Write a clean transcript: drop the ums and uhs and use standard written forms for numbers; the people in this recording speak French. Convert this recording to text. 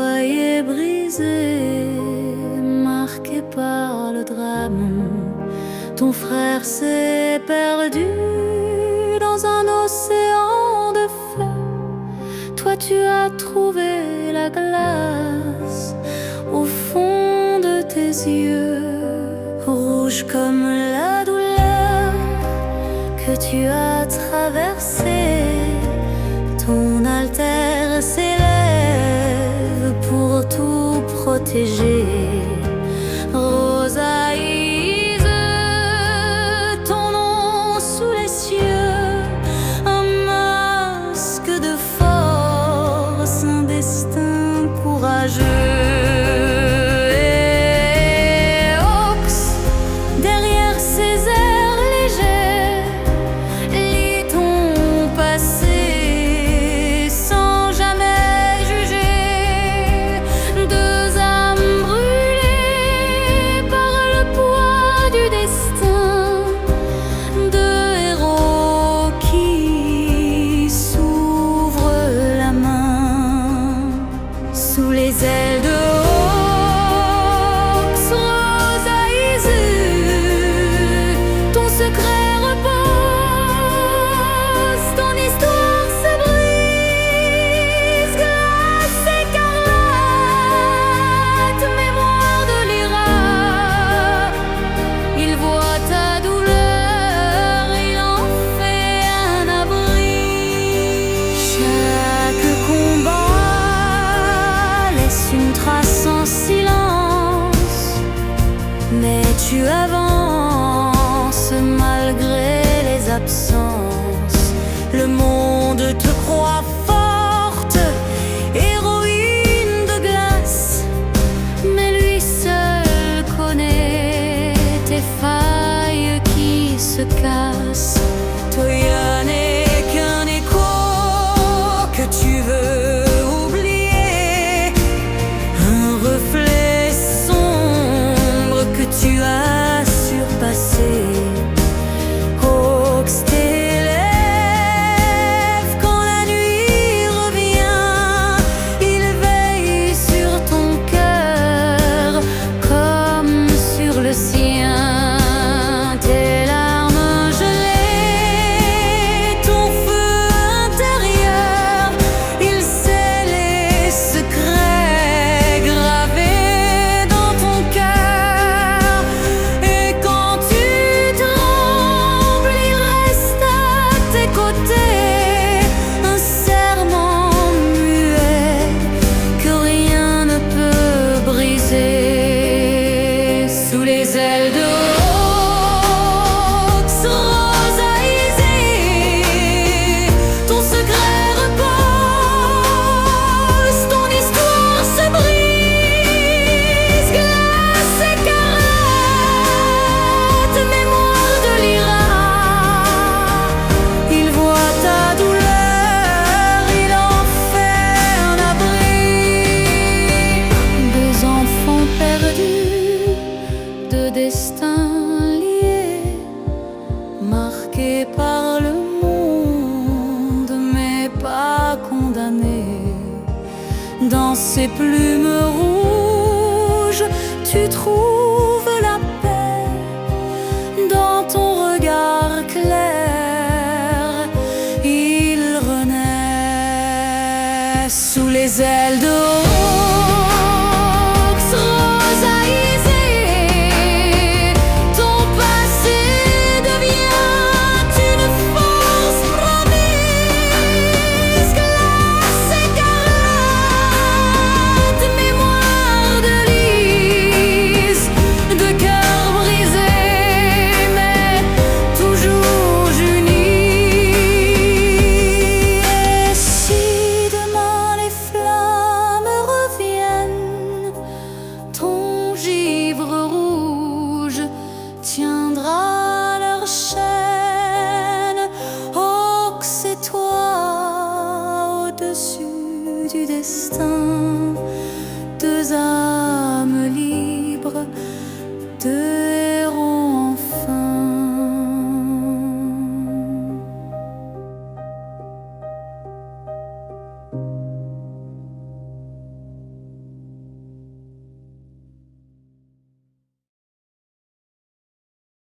foyer brisé, marqué par le drame. Ton frère s'est perdu dans un océan de feu. Toi tu as trouvé la glace au fond de tes yeux, rouge comme la douleur que tu as traversée. Ton altère s'élève pour tout protéger. Rosaïse, ton nom sous les cieux, un masque de force, un destin courageux. Et Ox, derrière ces airs légers, lis ton passé sans jamais juger. Deux âmes brûlées par le poids du destin, deux héros qui s'ouvrent la main sous les ailes de Ox. Rosaïse, ton secret repose, ton histoire se brise. Glace écarlate, mémoire de l'Ira. Il voit ta douleur, il en fait un abri. Chaque combat laisse une trace en silence, mais tu avances malgré les absences. Le monde te croit forte, héroïne de glace, mais lui seul connaît tes failles qui se cassent. Toya n'est qu'un écho que tu veux oublier, un reflet sombre que tu as surpassé. Ox t'élève quand la nuit revient, il veille sur ton cœur comme sur le sien. Tes larmes gelées, ton feu intérieur, il sait les secrets gravés dans ton cœur. Et quand tu trembles, il reste à tes côtés, un serment muet que rien ne peut briser. Sous les ailes de Ox, Rosaïse, ton secret repose, ton histoire se brise. Glace écarlate, mémoire de l'Ira. Il voit ta douleur, il en fait un abri. Deux enfants perdus, deux destins liés, marqués par le monde mais pas condamnés. Dans ces plumes rouges, tu trouves